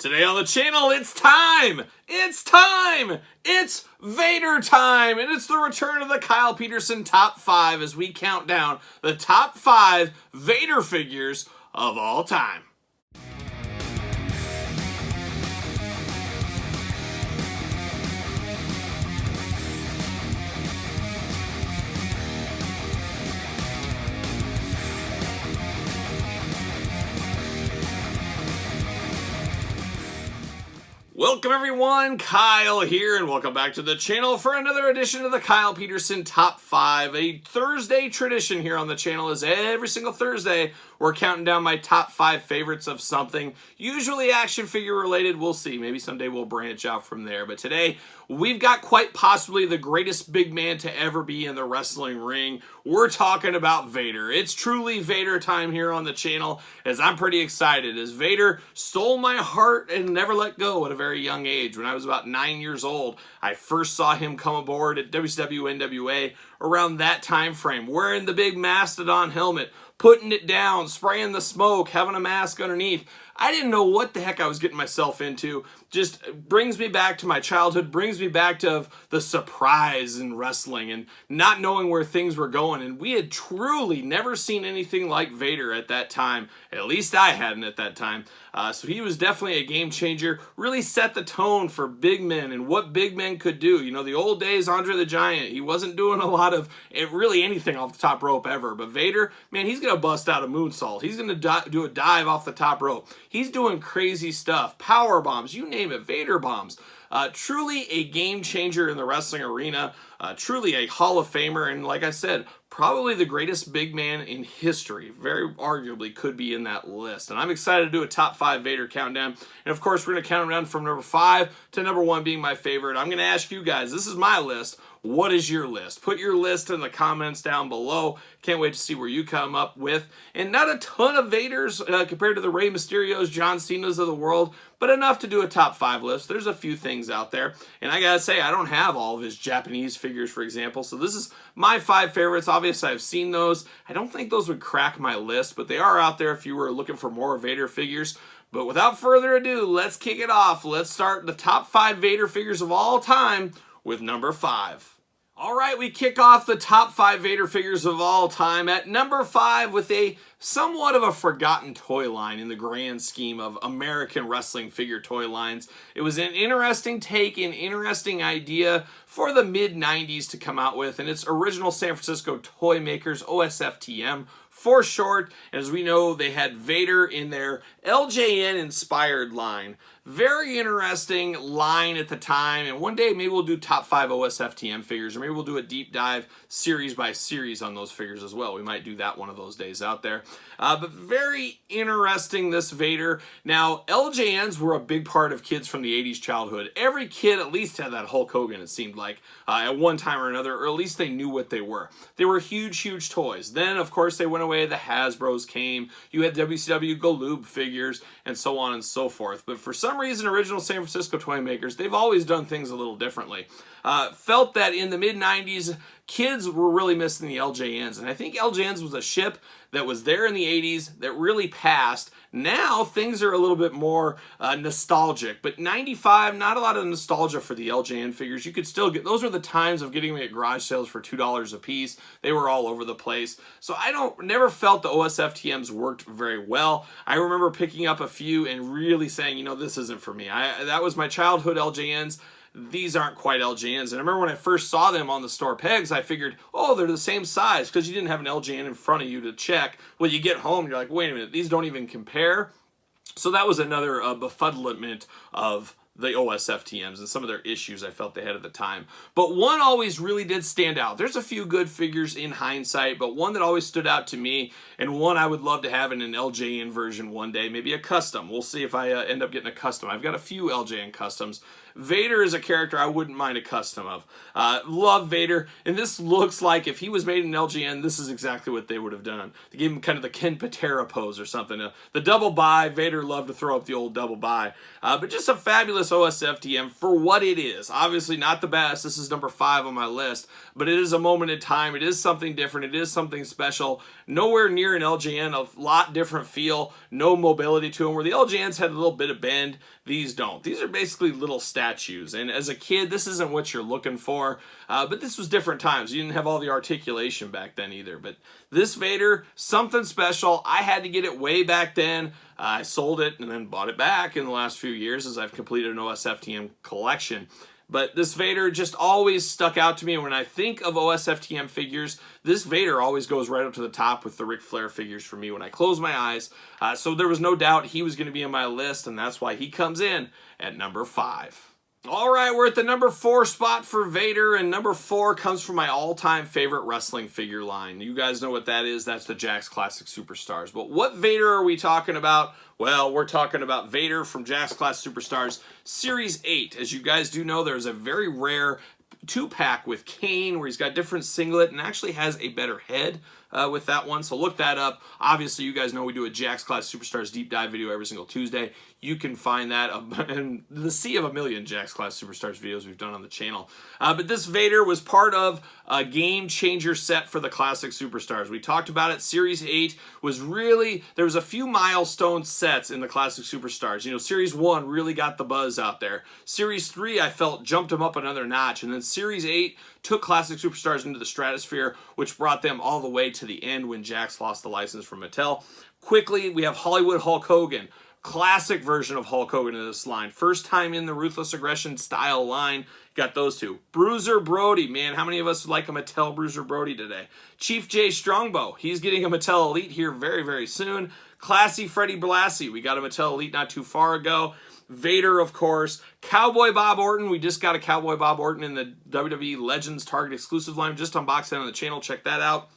Today on the channel, it's time! It's Vader time! And it's the return of the Kyle Peterson top 5 as we count down the top 5 Vader figures of all time. Welcome everyone, Kyle here, and welcome back to the channel for another edition of the Kyle Peterson Top 5. A Thursday tradition here on the channel is every single Thursday we're counting down my top 5 favorites of something, usually action figure related. We'll see, maybe someday we'll branch out from there. But today, we've got quite possibly the greatest big man to ever be in the wrestling ring. We're talking about Vader. It's truly Vader time here on the channel, as I'm pretty excited, as Vader stole my heart and never let go at a very young age. When I was about 9 years old, I first saw him come aboard at WCW NWA around that time frame, wearing the big Mastodon helmet, putting it down, spraying the smoke, having a mask underneath. I didn't know what the heck I was getting myself into. Just brings me back to my childhood, brings me back to the surprise in wrestling and not knowing where things were going. And we had truly never seen anything like Vader at that time. At least I hadn't at that time. So he was definitely a game changer, really set the tone for big men and what big men could do. You know, the old days, Andre the Giant, he wasn't doing a lot of really anything off the top rope ever. But Vader, man, he's going to bust out a moonsault. He's going to do a dive off the top rope. He's doing crazy stuff, power bombs, you name it, Vader bombs. Truly a game changer in the wrestling arena, truly a Hall of Famer, and like I said, probably the greatest big man in history. Very arguably could be in that list. And I'm excited to do a top 5 Vader countdown. And of course, we're going to count them down from number 5 to number 1 being my favorite. I'm going to ask you guys, this is my list. What is your list? Put your list in the comments down below. Can't wait to see where you come up with. And not a ton of Vaders compared to the Rey Mysterios, John Cena's of the world, but enough to do a top 5 list. There's a few things out there. And I gotta say, I don't have all of his Japanese figures, for example. So this is my 5 favorites. Obviously, I've seen those. I don't think those would crack my list, but they are out there if you were looking for more Vader figures. But without further ado, let's kick it off. Let's start the top 5 Vader figures of all time with number 5. All right, we kick off the top 5 Vader figures of all time at number 5 with a somewhat of a forgotten toy line in the grand scheme of American wrestling figure toy lines. It was an interesting take, an interesting idea for the mid-90s to come out with, and it's original San Francisco toy makers, OSFTM, for short. As we know, they had Vader in their LJN-inspired line. Very interesting line at the time, and one day maybe we'll do top 5 OSFTM figures, or maybe we'll do a deep dive series by series on those figures as well. We might do that one of those days out there. But very interesting, this Vader. Now, LJNs were a big part of kids from the 80s childhood. Every kid at least had that Hulk Hogan, it seemed like, at one time or another, or at least they knew what they were. They were huge, huge toys. Then, of course, they went away. The Hasbros came. You had WCW Galoob figures, and so on and so forth. But for some reason, original San Francisco toy makers, they've always done things a little differently. Felt that in the mid-90s, kids were really missing the LJNs. And I think LJNs was a ship that was there in the 80s that really passed. Now, things are a little bit more nostalgic. But 95, not a lot of nostalgia for the LJN figures. You could still get, those were the times of getting them at garage sales for $2 a piece. They were all over the place. So I never felt the OSFTMs worked very well. I remember picking up a few and really saying, you know, this isn't for me. That was my childhood LJNs. These aren't quite LJNs. And I remember when I first saw them on the store pegs, I figured, oh, they're the same size, because you didn't have an LJN in front of you to check. Well, you get home, you're like, wait a minute, these don't even compare. So that was another befuddlement of the OSFTMs and some of their issues I felt they had at the time. But one always really did stand out. There's a few good figures in hindsight, but one that always stood out to me, and one I would love to have in an LJN version one day, maybe a custom. We'll see if I end up getting a custom. I've got a few LJN customs. Vader is a character I wouldn't mind a custom of. Love Vader, and this looks like if he was made in LJN, this is exactly what they would have done. They gave him kind of the Ken Patera pose or something. The double buy, Vader loved to throw up the old double buy. But just a fabulous this OSFTM for what it is. Obviously not the best. This is number 5 on my list, but it is a moment in time. It is something different. It is something special. Nowhere near an LJN, a lot different feel, no mobility to them, where the LJNs had a little bit of bend. These don't. These are basically little statues, and as a kid, this isn't what you're looking for, but this was different times. You didn't have all the articulation back then either, but this Vader, something special. I had to get it way back then. I sold it and then bought it back in the last few years as I've completed an OSFTM collection. But this Vader just always stuck out to me. When I think of OSFTM figures, this Vader always goes right up to the top with the Ric Flair figures for me when I close my eyes. So there was no doubt he was going to be on my list, and that's why he comes in at number 5. All right, we're at the number 4 spot for Vader, and number 4 comes from my all-time favorite wrestling figure line. You guys know what that is. That's the Jakks Classic Superstars. But what Vader are we talking about? Well, we're talking about Vader from Jakks Classic Superstars Series 8. As you guys do know, there's a very rare 2-pack with Kane where he's got different singlet and actually has a better head with that one. So look that up. Obviously, you guys know we do a Jakks Classic Superstars deep dive video every single Tuesday. You can find that in the sea of a million Jakks Classic Superstars videos we've done on the channel. But this Vader was part of a game changer set for the Classic Superstars. We talked about it. Series 8 was really, there was a few milestone sets in the Classic Superstars. You know, Series 1 really got the buzz out there. Series 3, I felt, jumped them up another notch. And then Series 8 took Classic Superstars into the stratosphere, which brought them all the way to the end when Jakks lost the license from Mattel. Quickly, we have Hollywood Hulk Hogan. Classic version of Hulk Hogan in this line. First time in the Ruthless Aggression style line. Got those two. Bruiser Brody. Man, how many of us like a Mattel Bruiser Brody today? Chief J Strongbow. He's getting a Mattel Elite here very, very soon. Classy Freddie Blassie. We got a Mattel Elite not too far ago. Vader, of course. Cowboy Bob Orton. We just got a Cowboy Bob Orton in the WWE Legends Target exclusive line. Just unboxed that on the channel. Check that out.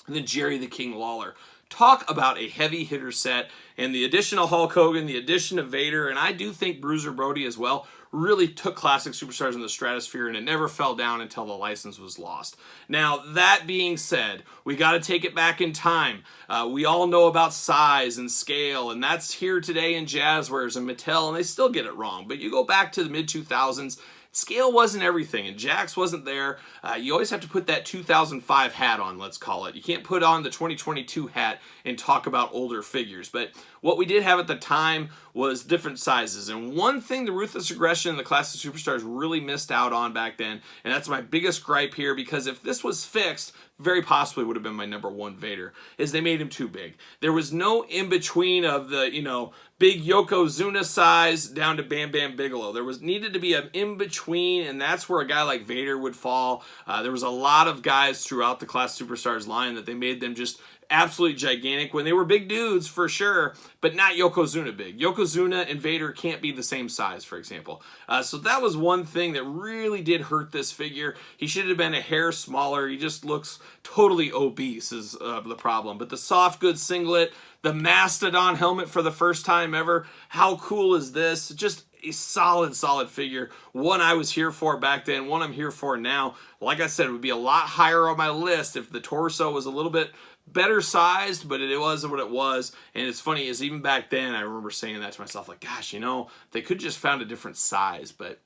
And then Jerry the King Lawler. Talk about a heavy hitter set, and the addition of Hulk Hogan, the addition of Vader, and I do think Bruiser Brody as well, really took Classic Superstars in the stratosphere, and it never fell down until the license was lost. Now, that being said, we got to take it back in time. We all know about size and scale, and that's here today in Jazzwares and Mattel, and they still get it wrong. But you go back to the mid-2000s, scale wasn't everything, and Jakks wasn't there. You always have to put that 2005 hat on, let's call it. You can't put on the 2022 hat and talk about older figures. But what we did have at the time was different sizes. And one thing the Ruthless Aggression and the Classic Superstars really missed out on back then, and that's my biggest gripe here, because if this was fixed, very possibly would have been my number 1 Vader, is they made him too big. There was no in-between of the, you know, big Yokozuna size down to Bam Bam Bigelow. There was needed to be an in-between, and that's where a guy like Vader would fall. There was a lot of guys throughout the Classic Superstars line that they made them just absolutely gigantic when they were big dudes for sure, but not Yokozuna big. Yokozuna and Vader can't be the same size, for example. So that was one thing that really did hurt this figure. He should have been a hair smaller. He just looks totally obese is the problem. But the soft goods singlet, the Mastodon helmet for the first time ever, how cool is this? Just a solid figure. One I was here for back then, one I'm here for now. Like I said, it would be a lot higher on my list if the torso was a little bit better sized, but it wasn't what it was. And it's funny, is even back then I remember saying that to myself, like, gosh, you know, they could just found a different size. But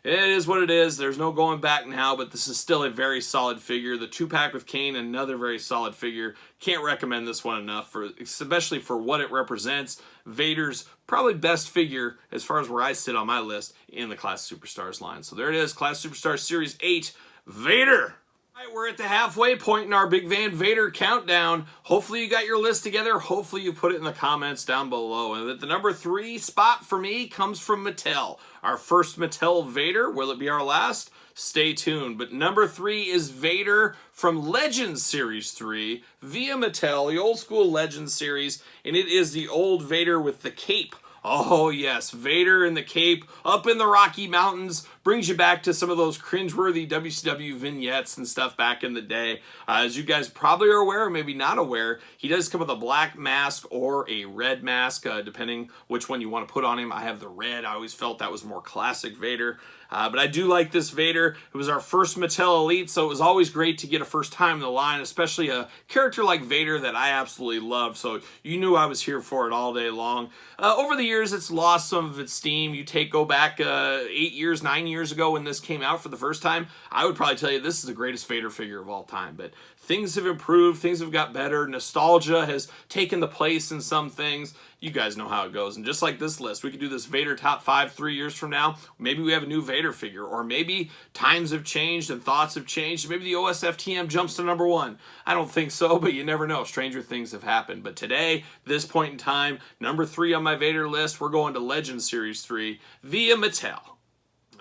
it is what it is. There's no going back now, but this is still a very solid figure. The 2-pack with Kane, another very solid figure. Can't recommend this one enough, for especially for what it represents. Vader's probably best figure as far as where I sit on my list in the Classic Superstars line. So there it is, Classic Superstars Series 8, Vader. All right, we're at the halfway point in our Big Van Vader countdown. Hopefully you got your list together. Hopefully you put it in the comments down below. And the number 3 spot for me comes from Mattel. Our first Mattel Vader. Will it be our last? Stay tuned. But number 3 is Vader from Legends Series 3 via Mattel, the old school Legends series. And it is the old Vader with the cape. Oh yes, Vader in the cape up in the Rocky Mountains brings you back to some of those cringeworthy WCW vignettes and stuff back in the day. As you guys probably are aware, or maybe not aware, he does come with a black mask or a red mask, depending which one you want to put on him. I have the red. I always felt that was more classic Vader. But I do like this Vader. It was our first Mattel Elite, so it was always great to get a first time in the line, especially a character like Vader that I absolutely loved. So you knew I was here for it all day long. Over the years, years it's lost some of its steam. You go back 8 years, 9 years ago when this came out for the first time, I would probably tell you this is the greatest Vader figure of all time. But things have improved, things have got better, nostalgia has taken the place in some things. You guys know how it goes. And just like this list, we could do this Vader top 5 3 years from now. Maybe we have a new Vader figure, or maybe times have changed and thoughts have changed. Maybe the OSFTM jumps to number 1. I don't think so, but you never know. Stranger things have happened. But today, this point in time, number 3 on my Vader list, we're going to Legend Series 3 via Mattel.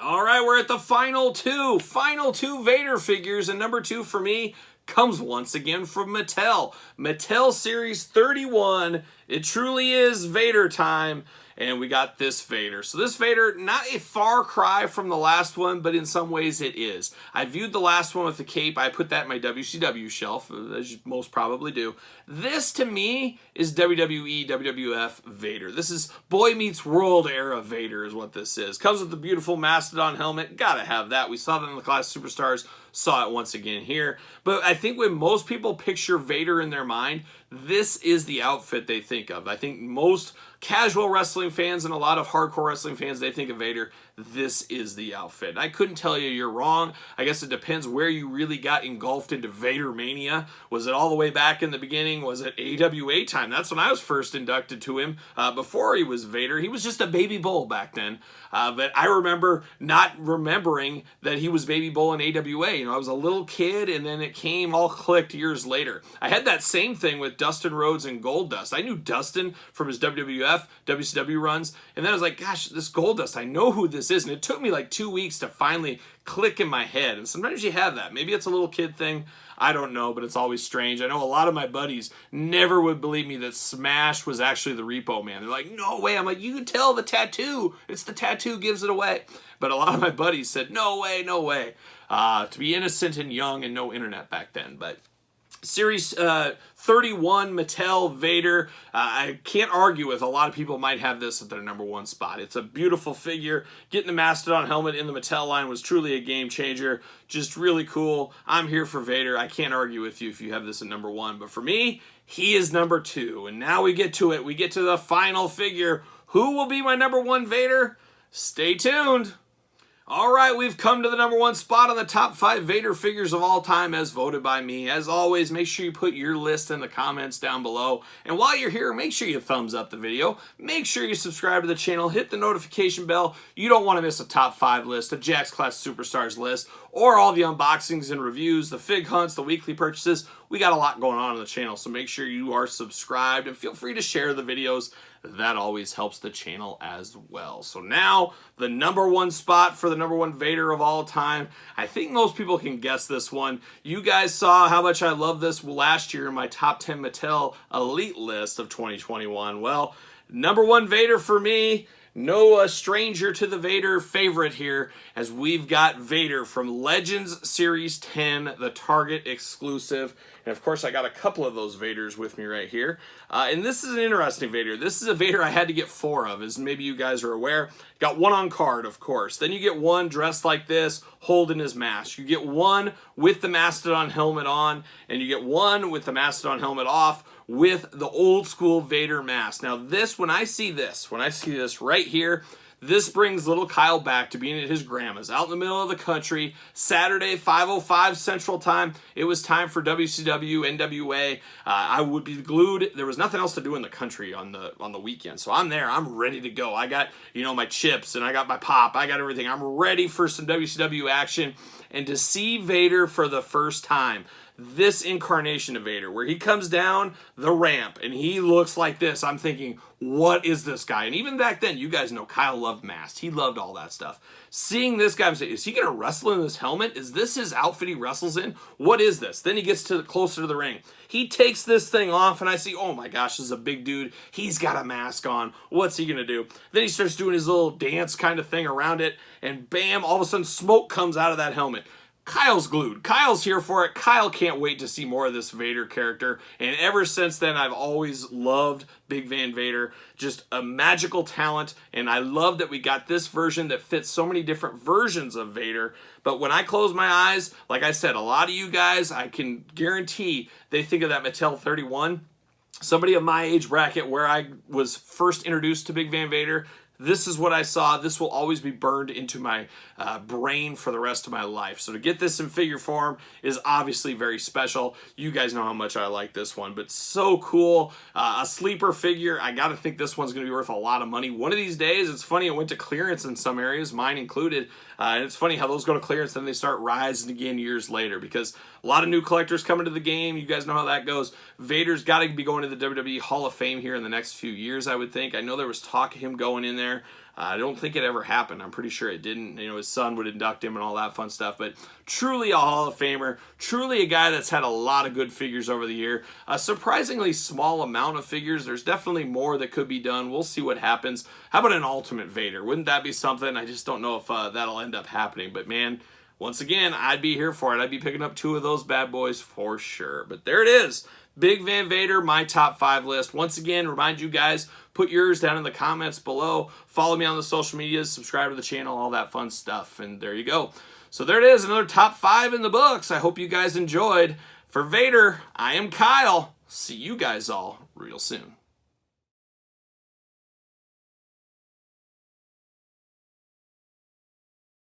All right, we're at the final two Vader figures, and number 2 for me comes once again from Mattel. Mattel Series 31. It truly is Vader time. And we got this Vader. So this Vader, not a far cry from the last one, but in some ways it is. I viewed the last one with the cape. I put that in my WCW shelf, as you most probably do. This, to me, is WWE, WWF Vader. This is Boy Meets World era Vader is what this is. Comes with the beautiful Mastodon helmet. Gotta have that. We saw that in the Class Superstars. Saw it once again here. But I think when most people picture Vader in their mind, this is the outfit they think of. I think most casual wrestling fans and a lot of hardcore wrestling fans, they think of Vader. This is the outfit. I couldn't tell you you're wrong. I guess it depends where you really got engulfed into Vader mania. Was it all the way back in the beginning? Was it AWA time? That's when I was first inducted to him. Before he was Vader, he was just a baby bull back then. But I remember not remembering that he was baby bull in AWA. You know, I was a little kid, and then it came all clicked years later. I had that same thing with Dustin Rhodes and Goldust. I knew Dustin from his WWF, WCW runs, and then I was like, gosh, this Goldust, I know who this is. And it took me like 2 weeks to finally click in my head. And sometimes you have that. Maybe it's a little kid thing. I don't know, but it's always strange. I know a lot of my buddies never would believe me that Smash was actually the Repo Man. They're like, no way. I'm like, you can tell the tattoo. It's the tattoo gives it away. But a lot of my buddies said, no way, no way. To be innocent and young and no internet back then. But Series 31 Mattel Vader. I can't argue with a lot of people might have this at their number 1 spot. It's a beautiful figure. Getting the Mastodon helmet in the Mattel line was truly a game changer. Just really cool. I'm here for Vader. I can't argue with you if you have this at number 1. But for me, he is number 2. And now we get to it. We get to the final figure. Who will be my number 1 Vader? Stay tuned. All right, we've come to the number 1 spot on the top 5 Vader figures of all time as voted by me. As always, make sure you put your list in the comments down below. And while you're here, make sure you thumbs up the video. Make sure you subscribe to the channel. Hit the notification bell. You don't want to miss a top 5 list, a Jack's Class Superstars list, or all the unboxings and reviews, the fig hunts, the weekly purchases. We got a lot going on the channel, so make sure you are subscribed and feel free to share the videos. That always helps the channel as well. So now, the number 1 spot for the number 1 Vader of all time. I think most people can guess this one. You guys saw how much I love this last year in my top 10 Mattel Elite list of 2021. Well, number 1 Vader for me. No stranger to the Vader favorite here, as we've got Vader from Legends Series 10, the Target exclusive. And of course, I got a couple of those Vaders with me right here. And this is an interesting Vader. This is a Vader I had to get 4 of, as maybe you guys are aware. Got 1 on card, of course. Then you get 1 dressed like this, holding his mask. You get 1 with the Mastodon helmet on, and you get 1 with the Mastodon helmet off, with the old school Vader mask. Now this, when I see this right here, this brings little Kyle back to being at his grandma's out in the middle of the country. Saturday, 5:05 Central Time. It was time for WCW, NWA. I would be glued. There was nothing else to do in the country on the weekend. So I'm there. I'm ready to go. I got, my chips and I got my pop. I got everything. I'm ready for some WCW action. And to see Vader for the first time, this incarnation of Vader, where he comes down the ramp and he looks like this, I'm thinking, what is this guy? And even back then, you guys know Kyle loved masks. He loved all that stuff. Seeing this guy, I'm saying, is he going to wrestle in this helmet? Is this his outfit he wrestles in? What is this? Then he gets closer to the ring. He takes this thing off and I see, oh my gosh, this is a big dude. He's got a mask on. What's he going to do? Then he starts doing his little dance kind of thing around it, and bam, all of a sudden smoke comes out of that helmet. Kyle's glued. Kyle's here for it. Kyle can't wait to see more of this Vader character. And ever since then, I've always loved Big Van Vader. Just a magical talent. And I love that we got this version that fits so many different versions of Vader. But when I close my eyes, like I said, a lot of you guys, I can guarantee they think of that Mattel 31. somebody of my age bracket where I was first introduced to Big Van Vader, this is what I saw. This will always be burned into my brain for the rest of my life. So to get this in figure form is obviously very special. You guys know how much I like this one, but so cool. A sleeper figure. I got to think this one's going to be worth a lot of money. One of these days, it's funny, it went to clearance in some areas, mine included. And it's funny how those go to clearance, then they start rising again years later because a lot of new collectors coming to the game. You guys know how that goes. Vader's got to be going to the WWE Hall of Fame here in the next few years, I would think. I know there was talk of him going in there. I don't think it ever happened. I'm pretty sure it didn't. You know, his son would induct him and all that fun stuff. But truly a Hall of Famer. Truly a guy that's had a lot of good figures over the year. A surprisingly small amount of figures. There's definitely more that could be done. We'll see what happens. How about an Ultimate Vader? Wouldn't that be something? I just don't know if that'll end up happening. But man, once again, I'd be here for it. I'd be picking up 2 of those bad boys for sure. But there it is. Big Van Vader, my top 5 list. Once again, remind you guys, put yours down in the comments below. Follow me on the social medias, subscribe to the channel, all that fun stuff. And there you go. So there it is, another top 5 in the books. I hope you guys enjoyed. For Vader, I am Kyle. See you guys all real soon.